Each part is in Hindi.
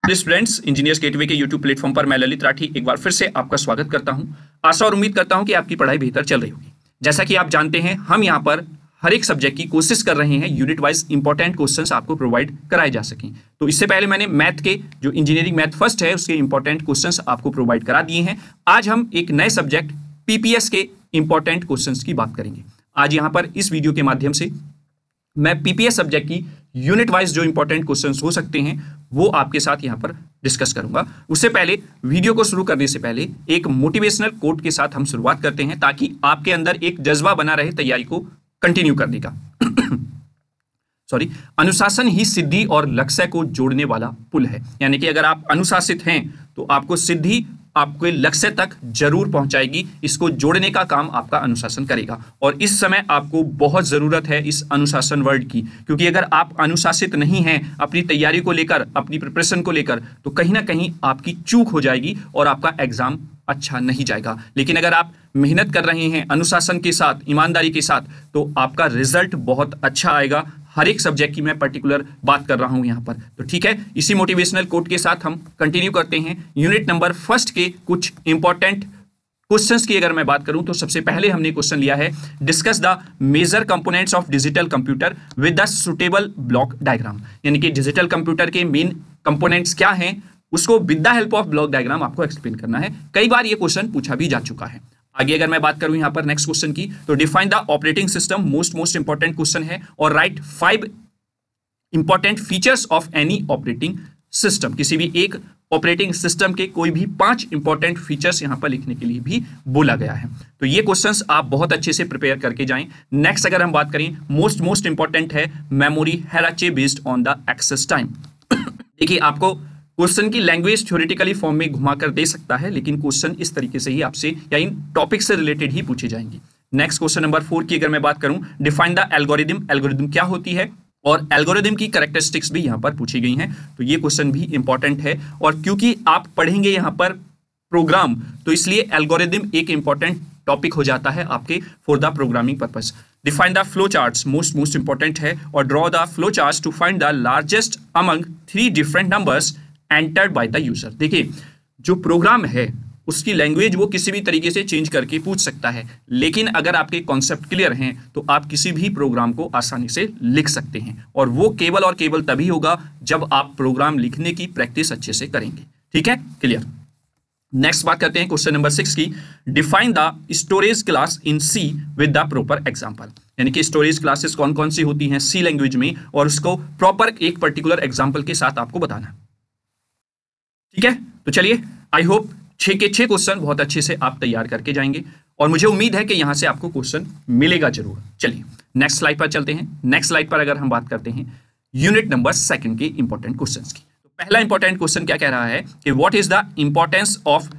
स्टूडेंट्स, इंजीनियर्स गेटवे के यूट्यूब प्लेटफॉर्म पर मैं ललित राठी एक बार फिर से आपका स्वागत करता हूं। आशा और उम्मीद करता हूं कि आपकी पढ़ाई बेहतर चल रही होगी। जैसा कि आप जानते हैं, हम यहां पर हर एक सब्जेक्ट की कोशिश कर रहे हैं यूनिट वाइज इंपॉर्टेंट क्वेश्चंस आपको प्रोवाइड कराए जा सकें। तो इससे पहले मैंने मैथ के जो इंजीनियरिंग मैथ फर्स्ट है उसके इंपॉर्टेंट क्वेश्चंस आपको प्रोवाइड करा दिए हैं। आज हम एक नए सब्जेक्ट पीपीएस के इंपॉर्टेंट क्वेश्चंस की बात करेंगे। आज यहां पर इस वीडियो के माध्यम से मैं पीपीएस सब्जेक्ट की यूनिट वाइज जो इंपॉर्टेंट क्वेश्चंस हो सकते हैं वो आपके साथ यहां पर डिस्कस करूंगा। उससे पहले वीडियो को शुरू करने से पहले एक मोटिवेशनल कोट के साथ हम शुरुआत करते हैं ताकि आपके अंदर एक जज्बा बना रहे तैयारी को कंटिन्यू करने का। अनुशासन ही सिद्धि और लक्ष्य को जोड़ने वाला पुल है। यानी कि अगर आप अनुशासित हैं तो आपको सिद्धि आपके लक्ष्य तक जरूर पहुंचाएगी। इसको जोड़ने का काम आपका अनुशासन करेगा और इस समय आपको बहुत जरूरत है इस अनुशासन वर्ड की, क्योंकि अगर आप अनुशासित नहीं हैं अपनी तैयारी को लेकर, अपनी प्रिपरेशन को लेकर, तो कहीं ना कहीं आपकी चूक हो जाएगी और आपका एग्जाम अच्छा नहीं जाएगा। लेकिन अगर आप मेहनत कर रहे हैं अनुशासन के साथ, ईमानदारी के साथ, तो आपका रिजल्ट बहुत अच्छा आएगा। हर एक सब्जेक्ट की मैं पर्टिकुलर बात कर रहा हूं यहां पर। तो ठीक है, इसी मोटिवेशनल कोट के साथ हम कंटिन्यू करते हैं। यूनिट नंबर फर्स्ट के कुछ इंपॉर्टेंट क्वेश्चंस की अगर मैं बात करूं तो सबसे पहले हमने क्वेश्चन लिया है, discuss the major components of digital computer with the suitable block diagram. यानी कि डिजिटल कंप्यूटर के मेन कंपोनेंट्स क्या हैं उसको with the help of block diagram आपको एक्सप्लेन करना है। कई बार ये क्वेश्चन पूछा भी जा चुका है। आगे अगर मैं बात करूं यहां पर नेक्स्ट क्वेश्चन की, तो define the operating system, most important question है, और right 5 important features of any operating system. किसी भी एक ऑपरेटिंग सिस्टम के कोई भी 5 इंपॉर्टेंट फीचर्स यहां पर लिखने के लिए भी बोला गया है। तो ये क्वेश्चंस आप बहुत अच्छे से प्रिपेयर करके जाएं। नेक्स्ट अगर हम बात करें, मोस्ट इंपॉर्टेंट है memory hierarchy based on the access time. देखिए, आपको क्वेश्चन की लैंग्वेज थ्योरेटिकली फॉर्म में घुमाकर दे सकता है, लेकिन क्वेश्चन इस तरीके से ही आपसे या इन टॉपिक से रिलेटेड ही पूछे जाएंगे। नेक्स्ट क्वेश्चन नंबर 4 की अगर मैं बात करूं, डिफाइन द एल्गोरिदम। एल्गोरिदम क्या होती है और एल्गोरिदम की कैरेक्टरिस्टिक्स भी यहां पर पूछी गई हैं। तो ये क्वेश्चन भी इंपॉर्टेंट है, और क्योंकि आप पढ़ेंगे यहां पर प्रोग्राम, तो इसलिए एल्गोरिदम एक इंपॉर्टेंट टॉपिक हो जाता है आपके for the programming purpose. Define the flow charts, most important है, और draw the flow charts to find the largest among 3 different numbers entered by the user. देखिए, जो प्रोग्राम है उसकी लैंग्वेज वो किसी भी तरीके से चेंज करके पूछ सकता है, लेकिन अगर आपके कॉन्सेप्ट क्लियर हैं तो आप किसी भी प्रोग्राम को आसानी से लिख सकते हैं, और वो केवल और केवल तभी होगा जब आप प्रोग्राम लिखने की प्रैक्टिस अच्छे से करेंगे। ठीक है, क्लियर। नेक्स्ट बात करते हैं क्वेश्चन नंबर 6 की, define the storage class in C with the proper example. यानी कि स्टोरेज क्लासेस कौन कौन सी होती हैं सी लैंग्वेज में, और उसको प्रॉपर एक पर्टिकुलर एग्जांपल के साथ आपको बताना। ठीक है, तो चलिए, आई होप 6 के 6 क्वेश्चन बहुत अच्छे से आप तैयार करके जाएंगे, और मुझे उम्मीद है कि यहां से आपको क्वेश्चन मिलेगा जरूर। चलिए नेक्स्ट स्लाइड पर चलते हैं। नेक्स्ट स्लाइड पर अगर हम बात करते हैं यूनिट नंबर 2 के इंपॉर्टेंट क्वेश्चंस की, तो पहला इंपॉर्टेंट क्वेश्चन क्या कह रहा है कि what is the importance of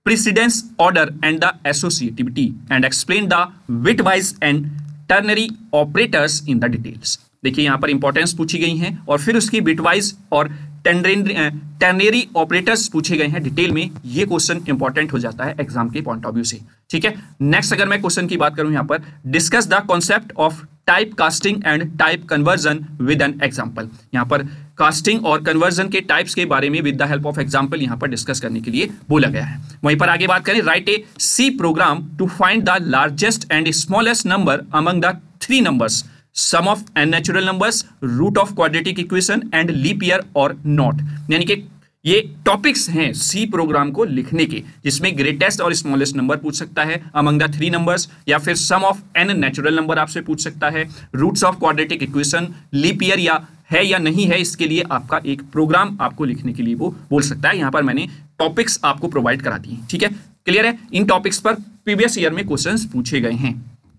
precedence order and the associativity and explain the bitwise and ternary operators in the details. देखिए, यहां पर इंपॉर्टेंस पूछी गई है और फिर उसकी बिटवाइज और टर्नरी ऑपरेटर्स पूछे गए हैं डिटेल में। ये क्वेश्चन इंपॉर्टेंट हो जाता है एग्जाम के पॉइंट ऑफ व्यू से। ठीक है, नेक्स्ट अगर मैं क्वेश्चन की बात करूं यहां पर, discuss the concept of type casting and type conversion with an example. यहां पर कास्टिंग और कन्वर्जन के टाइप्स के बारे में with the help of example यहां पर डिस्कस करने के लिए बोला गया है। वहीं पर आगे बात करें, write a C program to find the largest and smallest number among the 3 numbers, sum of n natural numbers, root of quadratic equation and leap year और नॉट। यानी कि ये टॉपिक्स हैं सी प्रोग्राम को लिखने के, जिसमें ग्रेटेस्ट और स्मॉलेस्ट नंबर पूछ सकता है अमंग द 3 नंबर्स, या फिर sum of n natural number आपसे पूछ सकता है, roots of quadratic equation, leap year या है या नहीं है, इसके लिए आपका एक प्रोग्राम आपको लिखने के लिए वो बोल सकता है। यहां पर मैंने टॉपिक्स आपको प्रोवाइड करा दिए। ठीक है, क्लियर है। इन टॉपिक्स पर प्रीवियस ईयर में क्वेश्चंस पूछे गए हैं,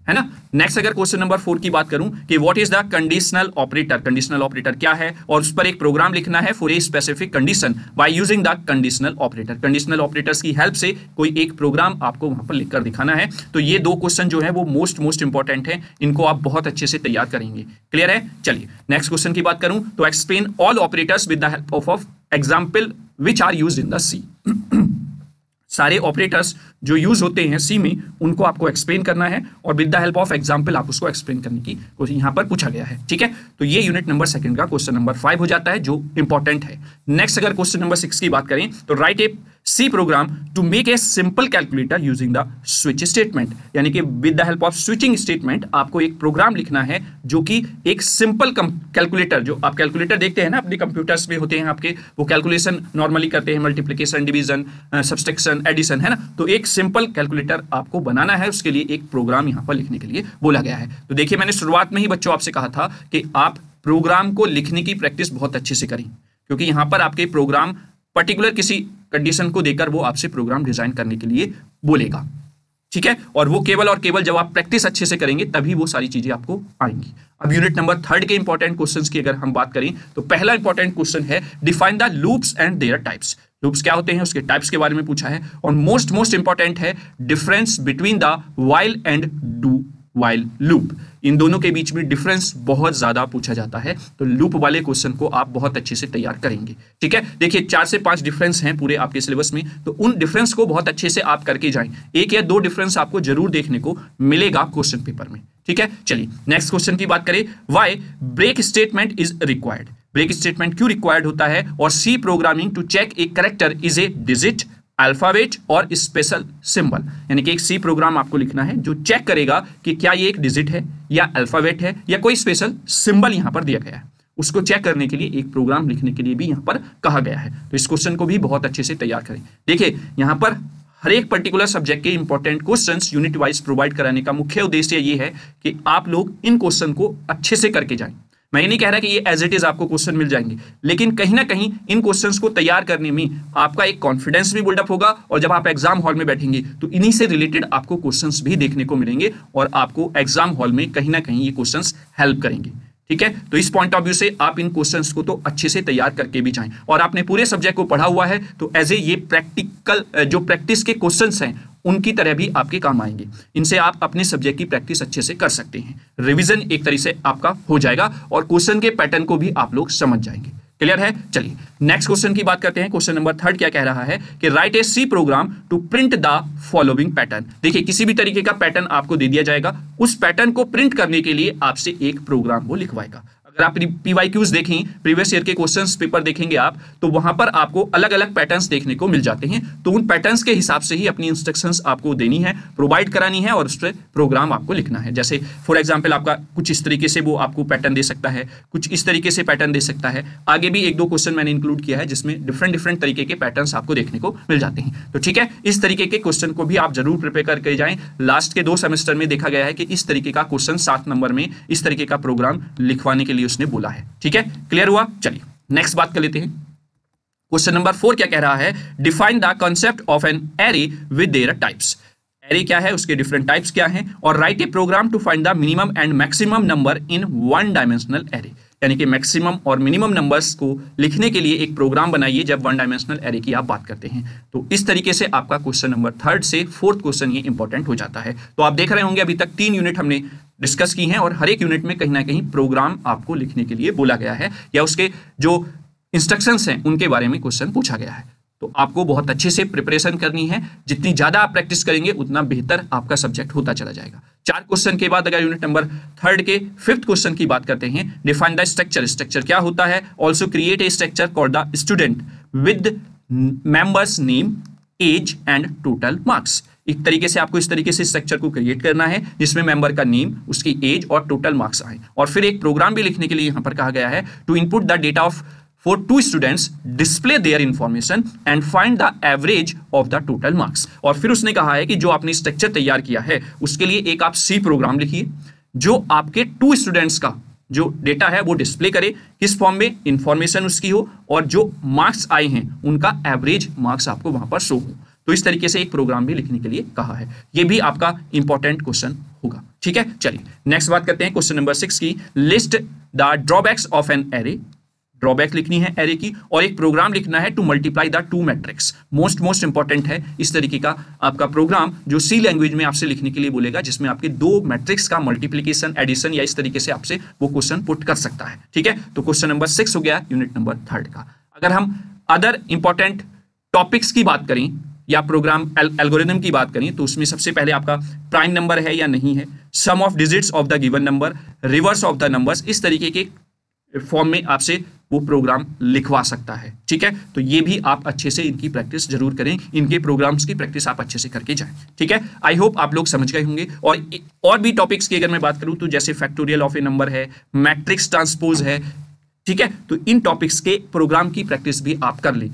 है ना। नेक्स्ट अगर क्वेश्चन नंबर 4 की बात करूं कि what is the conditional operator. Conditional operator क्या है, और उस पर एक प्रोग्राम लिखना है for a specific condition by using the conditional operator. Conditional operators की हेल्प से कोई एक प्रोग्राम आपको वहां पर लिखकर दिखाना है। तो ये 2 क्वेश्चन जो है वो मोस्ट इंपॉर्टेंट है, इनको आप बहुत अच्छे से तैयार करेंगे। क्लियर है। चलिए नेक्स्ट क्वेश्चन की बात करूं तो explain all operators with the help of example which are used in the C. सारे ऑपरेटर्स जो यूज होते हैं सी में उनको आपको एक्सप्लेन करना है और with the help of example आप उसको एक्सप्लेन करने की कोशिश यहाँ पर पूछा गया है। ठीक है, तो ये यूनिट नंबर 2 का क्वेश्चन नंबर 5 हो जाता है जो इंपॉर्टेंट है। नेक्स्ट अगर क्वेश्चन नंबर 6 की बात करें तो write a C program to make a simple calculator using the switch statement, यानी कि with the help of switching statement आपको एक प्रोग्राम लिखना है जो कि एक सिंपल कैलकुलेटर, जो आप कैलकुलेटर देखते हैं ना अपने कंप्यूटर्स में होते हैं आपके, वो कैलकुलेशन नॉर्मली करते हैं, मल्टीप्लिकेशन, डिवीजन, सब्सट्रैक्शन, एडिशन, है ना, तो एक सिंपल कैलकुलेटर आपको बनाना है, उसके लिए एक प्रोग्राम यहाँ पर लिखने के लिए बोला गया है। तो देखिए मैंने शुरुआत में ही बच्चों आपसे कहा था कि आप प्रोग्राम को लिखने की प्रैक्टिस बहुत अच्छे से करें, क्योंकि यहाँ पर आपके प्रोग्राम पर्टिकुलर किसी कंडीशन को देकर वो आपसे प्रोग्राम डिजाइन करने के लिए बोलेगा। ठीक है, और वो केवल और केवल जब आप प्रैक्टिस अच्छे से करेंगे तभी वो सारी चीजें आपको आएंगी। अब यूनिट नंबर 3 के इंपॉर्टेंट क्वेश्चंस की अगर हम बात करें तो पहला इंपॉर्टेंट क्वेश्चन है define the loops and there types. Loops क्या होते हैं, उसके टाइप्स के बारे में पूछा है। और मोस्ट इंपॉर्टेंट है difference between the while and do while loop. इन दोनों के बीच में डिफरेंस बहुत ज्यादा पूछा जाता है, तो लूप वाले क्वेश्चन को आप बहुत अच्छे से तैयार करेंगे। ठीक है, देखिए 4 से 5 डिफरेंस हैं पूरे आपके सिलेबस में, तो उन डिफरेंस को बहुत अच्छे से आप करके जाएं। 1 या 2 डिफरेंस आपको जरूर देखने को मिलेगा क्वेश्चन पेपर में। ठीक है, चलिए नेक्स्ट क्वेश्चन की बात करें। Why break statement is required. Break statement क्यों रिक्वायर्ड होता है, और C programming to check a character is a digit, alphabet और स्पेशल सिंबल, यानी कि एक सी प्रोग्राम आपको लिखना है जो चेक करेगा कि क्या ये एक डिजिट है या अल्फाबेट है या कोई स्पेशल सिंबल यहां पर दिया गया है। उसको चेक करने के लिए एक प्रोग्राम लिखने के लिए भी यहां पर कहा गया है, तो इस क्वेश्चन को भी बहुत अच्छे से तैयार करें। देखिए यहां पर हर एक पर्टिकुलर सब्जेक्ट के important questions unit wise provide कराने का मुख्य उद्देश्य ये है कि आप लोग इन क्वेश्चन को अच्छे से करके जाएं। मैं ये नहीं कह रहा कि ये एज इट इज आपको क्वेश्चन मिल जाएंगे, लेकिन कहीं ना कहीं इन क्वेश्चंस को तैयार करने में आपका एक कॉन्फिडेंस भी बिल्डअप होगा, और जब आप एग्जाम हॉल में बैठेंगे तो इन्हीं से रिलेटेड आपको क्वेश्चंस भी देखने को मिलेंगे और आपको एग्जाम हॉल में कहीं ना कहीं ये क्वेश्चंस हेल्प करेंगे। ठीक है, तो इस पॉइंट ऑफ व्यू से आप इन क्वेश्चंस को तो अच्छे से तैयार करके भी जाएं, और आपने पूरे सब्जेक्ट को पढ़ा हुआ है तो एज ए ये प्रैक्टिकल जो प्रैक्टिस के क्वेश्चंस हैं उनकी तरह भी आपके काम आएंगे। इनसे आप अपने सब्जेक्ट की प्रैक्टिस अच्छे से कर सकते हैं, रिवीजन एक तरीके से आपका हो जाएगा और क्वेश्चन के पैटर्न को भी आप लोग समझ जाएंगे। क्लियर है, चलिए नेक्स्ट क्वेश्चन की बात करते हैं। क्वेश्चन नंबर 3 क्या कह रहा है कि write a C program to print the following pattern. देखिए किसी भी तरीके का पैटर्न आपको दे दिया जाएगा, उस पैटर्न को प्रिंट करने के लिए आपसे एक प्रोग्राम वो लिखवाएगा। अगर आप पीवाईक्यूज देखें, प्रीवियस ईयर के क्वेश्चंस पेपर देखेंगे आप, तो वहां पर आपको अलग अलग पैटर्न्स देखने को मिल जाते हैं, तो उन पैटर्न्स के हिसाब से ही अपनी इंस्ट्रक्शंस आपको देनी है, प्रोवाइड करानी है और उस पर प्रोग्राम आपको लिखना है। जैसे फॉर एग्जांपल आपका कुछ इस तरीके से वो आपको पैटर्न दे सकता है, कुछ इस तरीके से पैटर्न दे सकता है। आगे भी 1-2 क्वेश्चन मैंने इंक्लूड किया है जिसमें डिफरेंट तरीके के पैटर्न्स आपको देखने को मिल जाते हैं। तो ठीक है, इस तरीके के क्वेश्चन को भी आप जरूर प्रिपेयर करके जाएं। लास्ट के 2 सेमेस्टर में देखा गया है कि इस तरीके का क्वेश्चन 7 नंबर में इस तरीके का प्रोग्राम लिखवाने के लिए उसने बोला है। ठीक है, क्लियर हुआ। चलिए नेक्स्ट बात कर लेते हैं। क्वेश्चन नंबर 4 क्या कह रहा है, define the concept of an array with their types. Array क्या है, उसके डिफरेंट टाइप्स क्या हैं, और write a program to find the minimum and maximum number in 1 dimensional array, यानी कि मैक्सिमम और मिनिमम नंबर्स को लिखने के लिए एक प्रोग्राम बनाइए जब 1 डायमेंशनल एरे की आप बात करते हैं। तो इस तरीके से आपका क्वेश्चन नंबर 3 से 4th क्वेश्चन ये इंपॉर्टेंट हो जाता है। तो आप देख रहे होंगे अभी तक 3 यूनिट हमने डिस्कस की हैं और हर एक यूनिट में कहीं ना कहीं प्रोग्राम आपको लिखने के लिए बोला गया है या उसके जो इंस्ट्रक्शंस हैं उनके बारे में क्वेश्चन पूछा गया है। तो आपको बहुत अच्छे से प्रिपरेशन करनी है, जितनी ज्यादा आप प्रैक्टिस करेंगे उतना बेहतर आपका सब्जेक्ट होता चला जाएगा। 4 क्वेश्चन के बाद अगर यूनिट नंबर 3 के 5th क्वेश्चन की बात करते हैं, डिफाइन द स्ट्रक्चर। स्ट्रक्चर क्या होता है, also create a structure called the student with members name, age and total marks. एक तरीके से आपको इस तरीके से स्ट्रक्चर को क्रिएट करना है जिसमें मेंबर का नेम, उसकी एज और टोटल मार्क्स आए। और फिर एक प्रोग्राम भी लिखने के लिए यहां पर कहा गया है to input the data of for 2 students, display their information and find the average of the total marks। और फिर उसने कहा है कि जो आपने स्ट्रक्चर तैयार किया है उसके लिए एक आप सी प्रोग्राम लिखिए जो आपके 2 स्टूडेंट्स का जो डेटा है वो डिस्प्ले करे, किस फॉर्म में, इंफॉर्मेशन उसकी हो और जो मार्क्स आए हैं उनका एवरेज मार्क्स आपको वहां पर शो हो। तो इस तरीके से एक प्रोग्राम भी लिखने के लिए कहा है। ये भी आपका इंपॉर्टेंट क्वेश्चन होगा। ठीक है, चलिए नेक्स्ट बात करते हैं क्वेश्चन नंबर 6 की। List the drawbacks of an array. Drawback लिखनी है एरे की और एक प्रोग्राम लिखना है to multiply the 2 matrix. Most important है इस तरीके का आपका प्रोग्राम जो सी लैंग्वेज में आपसे लिखने के लिए बोलेगा, जिसमें आपके 2 मैट्रिक्स का मल्टीप्लिकेशन, एडिशन या इस तरीके से आपसे वो क्वेश्चन पुट कर सकता है। ठीक है, तो क्वेश्चन नंबर 6 हो गया यूनिट नंबर 3 का। अगर हम अदर इंपॉर्टेंट टॉपिक्स की बात करें या प्रोग्राम एल्गोरिथम की बात करें तो उसमें सबसे पहले आपका प्राइम नंबर है या नहीं है, sum of digits of the given number, reverse of the numbers, इस तरीके के फॉर्म में आपसे वो प्रोग्राम लिखवा सकता है। ठीक है, तो ये भी आप अच्छे से इनकी प्रैक्टिस जरूर करें, इनके प्रोग्राम्स की प्रैक्टिस आप अच्छे से करके जाएं। ठीक है, आई होप आप लोग समझ गए होंगे। और भी टॉपिक्स की अगर मैं बात करूं तो जैसे फैक्टोरियल ऑफ ए नंबर है, मैट्रिक्स ट्रांसपोज है, ठीक है, तो इन टॉपिक्स के प्रोग्राम की प्रैक्टिस भी आप कर लें।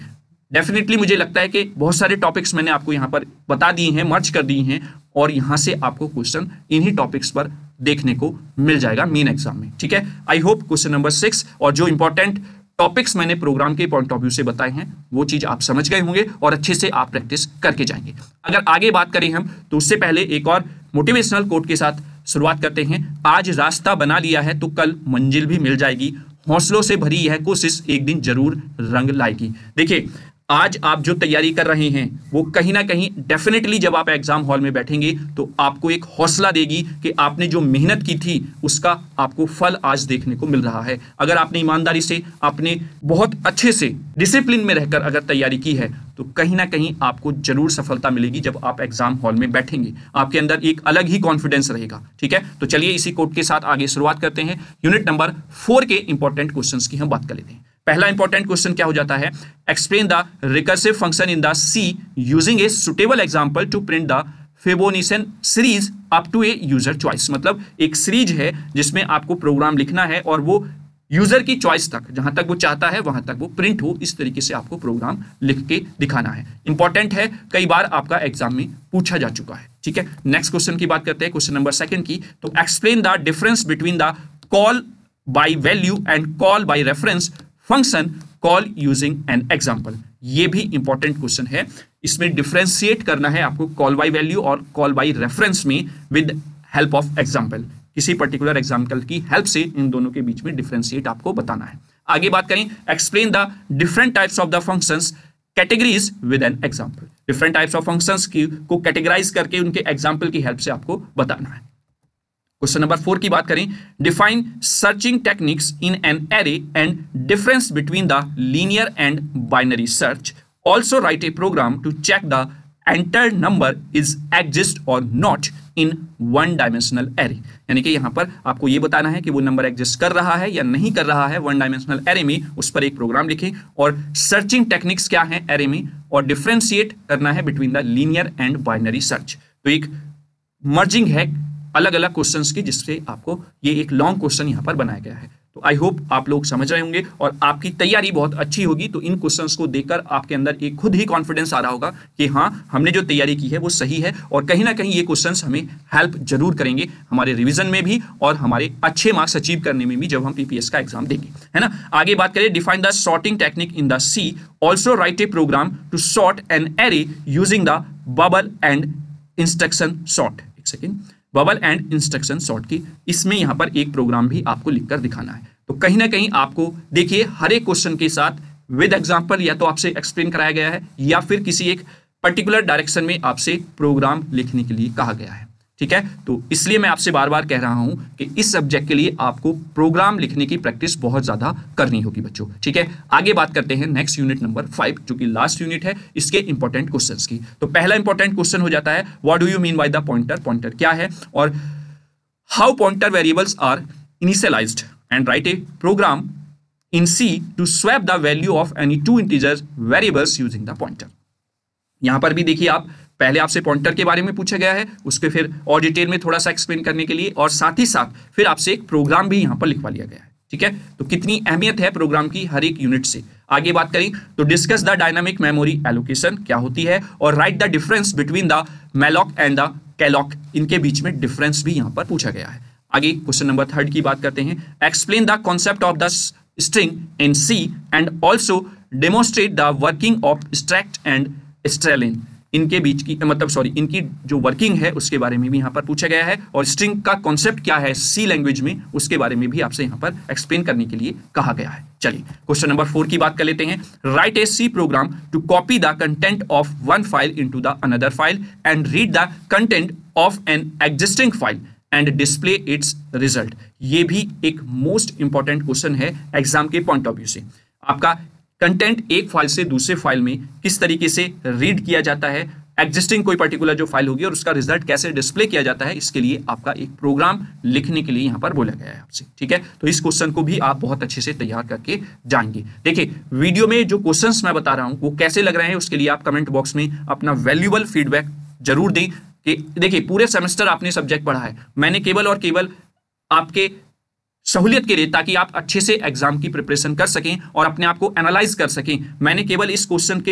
डेफिनेटली मुझे लगता है कि बहुत सारे टॉपिक्स मैंने आपको यहाँ पर बता दिए हैं, मर्ज कर दिए हैं, और यहाँ से आपको क्वेश्चन इन्हीं टॉपिक्स पर देखने को मिल जाएगा मेन एग्जाम में। ठीक है, आई होप क्वेश्चन नंबर 6 और जो इंपॉर्टेंट टॉपिक्स मैंने प्रोग्राम के पॉइंट ऑफ व्यू से बताए हैं वो चीज आप समझ गए होंगे और अच्छे से आप प्रैक्टिस करके जाएंगे। अगर आगे बात करें हम तो उससे पहले एक और मोटिवेशनल कोट के साथ शुरुआत करते हैं। आज रास्ता बना लिया है तो कल मंजिल भी मिल जाएगी, हौसलों से भरी यह कोशिश एक दिन जरूर रंग लाएगी। देखिए, आज आप जो तैयारी कर रहे हैं वो कहीं ना कहीं डेफिनेटली जब आप एग्जाम हॉल में बैठेंगे तो आपको एक हौसला देगी कि आपने जो मेहनत की थी उसका आपको फल आज देखने को मिल रहा है। अगर आपने ईमानदारी से, आपने बहुत अच्छे से डिसिप्लिन में रहकर अगर तैयारी की है तो कहीं ना कहीं आपको जरूर सफलता मिलेगी। जब आप एग्जाम हॉल में बैठेंगे आपके अंदर एक अलग ही कॉन्फिडेंस रहेगा। ठीक है, तो चलिए इसी कोट के साथ आगे शुरुआत करते हैं। यूनिट नंबर 4 के इंपॉर्टेंट क्वेश्चंस की हम बात कर लेते हैं। पहला इंपॉर्टेंट क्वेश्चन क्या हो जाता है, explain the recursive function in the C using a suitable example to print the Fibonacci series up to a user choice. मतलब एक सीरीज है जिसमें आपको प्रोग्राम लिखना है और वो यूजर की चॉइस तक, जहां तक वो चाहता है वहां तक वो प्रिंट हो, इस तरीके से आपको प्रोग्राम लिख के दिखाना है। इंपॉर्टेंट है, कई बार आपका एग्जाम में पूछा जा चुका है। ठीक है, नेक्स्ट क्वेश्चन की बात करते हैं, क्वेश्चन नंबर 2 की। तो explain the difference between the call by value and call by reference function call using an example. ये भी इंपॉर्टेंट क्वेश्चन है, इसमें डिफरेंशिएट करना है आपको कॉल बाय वैल्यू और कॉल बाय रेफरेंस में विद हेल्प ऑफ एग्जाम्पल। किसी पर्टिकुलर एग्जाम्पल की हेल्प से इन दोनों के बीच में डिफरेंशिएट आपको बताना है। आगे बात करें, explain the different types of the functions categories with an example. Different types of functions को कैटेगराइज करके उनके एग्जाम्पल की हेल्प से आपको बताना है। क्वेश्चन नंबर 4 की बात करें, define searching techniques in an array and difference between the linear and binary search. Also write a program to check the enter number is exist और not in one dimensional array. यानी कि यहां पर आपको यह बताना है कि वो नंबर एग्जिस्ट कर रहा है या नहीं कर रहा है वन डायमेंशनल एरे में, उस पर एक प्रोग्राम लिखें और सर्चिंग टेक्निक्स क्या है एरे में, और डिफरेंशिएट करना है between the linear and binary search. तो एक मर्जिंग है अलग अलग क्वेश्चंस की, जिससे आपको ये एक लॉन्ग क्वेश्चन यहां पर बनाया गया है। तो आई होप आप लोग समझ रहे होंगे और आपकी तैयारी बहुत अच्छी होगी। तो इन क्वेश्चंस को देखकर आपके अंदर एक खुद ही कॉन्फिडेंस आ रहा होगा कि हाँ, हमने जो तैयारी की है वो सही है, और कहीं ना कहीं ये क्वेश्चंस हमें हेल्प जरूर करेंगे हमारे रिवीजन में भी और हमारे अच्छे मार्क्स अचीव करने में भी जब हम पीपीएस का एग्जाम देंगे, है ना। आगे बात करें, define the sorting technique in the C. Also write a program to sort an array using the bubble and instruction sort. एक second, bubble and instruction sort की, इसमें यहां पर एक प्रोग्राम भी आपको लिखकर दिखाना है। तो कहीं ना कहीं आपको देखिए हर एक क्वेश्चन के साथ विद एग्जांपल या तो आपसे एक्सप्लेन कराया गया है या फिर किसी एक पर्टिकुलर डायरेक्शन में आपसे प्रोग्राम लिखने के लिए कहा गया है। ठीक है, तो इसलिए मैं आपसे बार बार कह रहा हूं कि इस सब्जेक्ट के लिए आपको प्रोग्राम लिखने की प्रैक्टिस बहुत ज्यादा करनी होगी बच्चों। ठीक है, आगे बात करते हैं नेक्स्ट यूनिट नंबर 5, जो कि लास्ट यूनिट है, इसके इंपॉर्टेंट क्वेश्चंस की। तो पहला इंपॉर्टेंट क्वेश्चन हो जाता है, what do you mean by the pointer. Pointer क्या है और how pointer variables are initialized and write a program in C to swap the value of any two integer variables using the pointer. यहां पर भी देखिए, आप पहले आपसे पॉइंटर के बारे में पूछा गया है, उसके फिर और डिटेल में थोड़ा सा एक्सप्लेन करने के लिए, और साथ ही साथ फिर आपसे एक प्रोग्राम भी यहां पर लिखवा लिया गया है। ठीक है, तो कितनी अहमियत है प्रोग्राम की हर एक यूनिट से। आगे बात करें तो discuss the dynamic memory allocation क्या होती है, और right the difference between the malloc and the calloc, इनके बीच में डिफरेंस भी यहां पर पूछा गया है। आगे क्वेश्चन नंबर 3 की बात करते हैं, explain the concept of the string in C and also demonstrate the working of strcat and strlen. इनके बीच की इनकी जो वर्किंग है उसके बारे में भी यहाँ पर पूछा गया है, और स्ट्रिंग का कॉन्सेप्ट क्या है सी लैंग्वेज में उसके बारे में भी आपसे यहाँ पर एक्सप्लेन करने के लिए कहा गया है। चलिए क्वेश्चन नंबर 4 की बात कर लेते हैं, write a C program to copy the content of one file into the another file and read the content of an existing file and display its result. ये भी एक मोस्ट इंपॉर्टेंट क्वेश्चन है एग्जाम के पॉइंट ऑफ व्यू से। आपका कंटेंट एक फाइल से दूसरे फाइल में किस तरीके से रीड किया जाता है, एग्जिस्टिंग कोई पर्टिकुलर जो फाइल होगी और उसका रिजल्ट कैसे डिस्प्ले किया जाता है, इसके लिए आपका एक प्रोग्राम लिखने के लिए यहाँ पर बोला गया है आपसे। ठीक है, तो इस क्वेश्चन को भी आप बहुत अच्छे से तैयार करके जाएंगे। देखिए वीडियो में जो क्वेश्चंस मैं बता रहा हूँ वो कैसे लग रहे हैं, उसके लिए आप कमेंट बॉक्स में अपना वैल्यूएबल फीडबैक जरूर दें कि देखिए पूरे सेमेस्टर आपने सब्जेक्ट पढ़ा है, मैंने केवल और केवल आपके सहूलियत के लिए, ताकि आप अच्छे से एग्जाम की प्रिपरेशन कर सकें और अपने आप को एनालाइज कर सकें, मैंने केवल इस क्वेश्चन के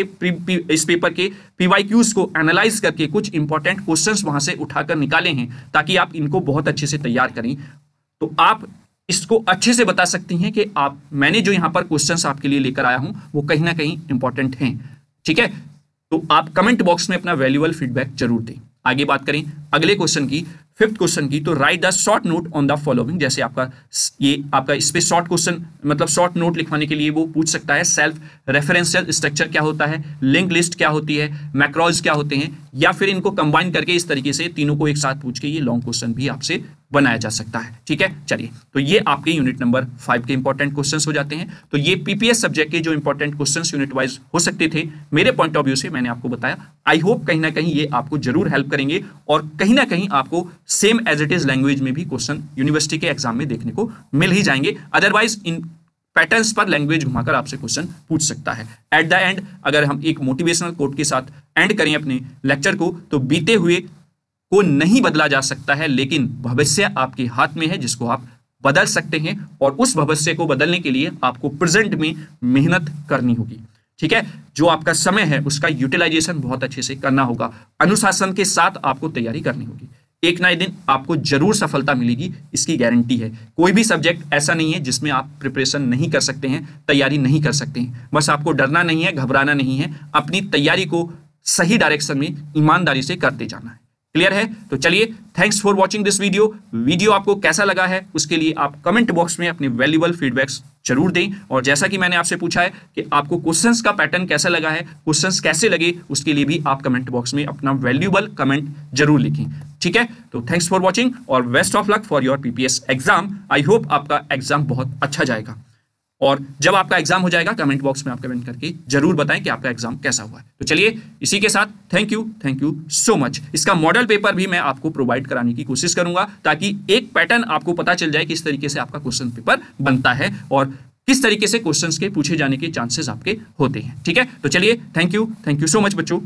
इस पेपर के PYQs को एनालाइज करके कुछ इंपॉर्टेंट क्वेश्चंस वहां से उठाकर निकाले हैं, ताकि आप इनको बहुत अच्छे से तैयार करें। तो आप इसको अच्छे से बता सकती हैं कि आप मैंने जो यहाँ पर क्वेश्चंस आपके लिए लेकर आया हूं वो कहीं ना कहीं इंपॉर्टेंट हैं। ठीक है, तो आप कमेंट बॉक्स में अपना वैल्यूएबल फीडबैक जरूर दें। आगे बात करें अगले क्वेश्चन की, फिफ्थ क्वेश्चन की, तो right the short note on the following. जैसे आपका इस पे शॉर्ट क्वेश्चन मतलब शॉर्ट नोट लिखवाने के लिए वो पूछ सकता है सेल्फ रेफरेंशियल स्ट्रक्चर क्या होता है, लिंक लिस्ट क्या होती है, मैक्रोज क्या होते हैं, या फिर इनको कंबाइन करके इस तरीके से तीनों को एक साथ पूछ के ये लॉन्ग क्वेश्चन भी आपसे बनाया जा सकता है। ठीक है, चलिए तो ये आपके यूनिट नंबर 5 के इंपॉर्टेंट क्वेश्चंस हो जाते हैं। तो ये PPS सब्जेक्ट के जो इंपॉर्टेंट क्वेश्चंस यूनिट वाइज हो सकते थे मेरे पॉइंट ऑफ व्यू से मैंने आपको बताया। आई होप कहीं ना कहीं ये आपको जरूर हेल्प करेंगे और कहीं ना कहीं आपको same as it is language में भी क्वेश्चन यूनिवर्सिटी के एग्जाम में देखने को मिल ही जाएंगे। अदरवाइज इन पैटर्न्स पर लैंग्वेज घुमाकर आपसे क्वेश्चन पूछ सकता है। एट द एंड अगर हम एक मोटिवेशनल कोट के साथ एंड करें अपने लेक्चर को, तो बीते हुए को नहीं बदला जा सकता है, लेकिन भविष्य आपके हाथ में है जिसको आप बदल सकते हैं, और उस भविष्य को बदलने के लिए आपको प्रेजेंट में मेहनत करनी होगी। ठीक है, जो आपका समय है उसका यूटिलाइजेशन बहुत अच्छे से करना होगा, अनुशासन के साथ आपको तैयारी करनी होगी। एक ना एक दिन आपको जरूर सफलता मिलेगी, इसकी गारंटी है। कोई भी सब्जेक्ट ऐसा नहीं है जिसमें आप प्रिपरेशन नहीं कर सकते हैं, तैयारी नहीं कर सकते हैं। बस आपको डरना नहीं है, घबराना नहीं है, अपनी तैयारी को सही डायरेक्शन में ईमानदारी से करते जाना है। क्लियर है? तो चलिए, thanks for watching this video आपको कैसा लगा है उसके लिए आप कमेंट बॉक्स में अपने वैल्यूएबल फीडबैक्स जरूर दें। और जैसा कि मैंने आपसे पूछा है कि आपको क्वेश्चंस का पैटर्न कैसा लगा है, क्वेश्चंस कैसे लगे, उसके लिए भी आप कमेंट बॉक्स में अपना वैल्यूएबल कमेंट जरूर लिखें। ठीक है, तो थैंक्स फॉर वॉचिंग और best of luck for your PPS exam. I hope आपका एग्जाम बहुत अच्छा जाएगा, और जब आपका एग्जाम हो जाएगा कमेंट बॉक्स में आप कमेंट करके जरूर बताएं कि आपका एग्जाम कैसा हुआ है। तो चलिए इसी के साथ थैंक यू सो मच। इसका मॉडल पेपर भी मैं आपको प्रोवाइड कराने की कोशिश करूंगा, ताकि एक पैटर्न आपको पता चल जाए किस तरीके से आपका क्वेश्चन पेपर बनता है और किस तरीके से क्वेश्चंस के पूछे जाने के चांसेस आपके होते हैं। ठीक है, तो चलिए थैंक यू सो मच बच्चों।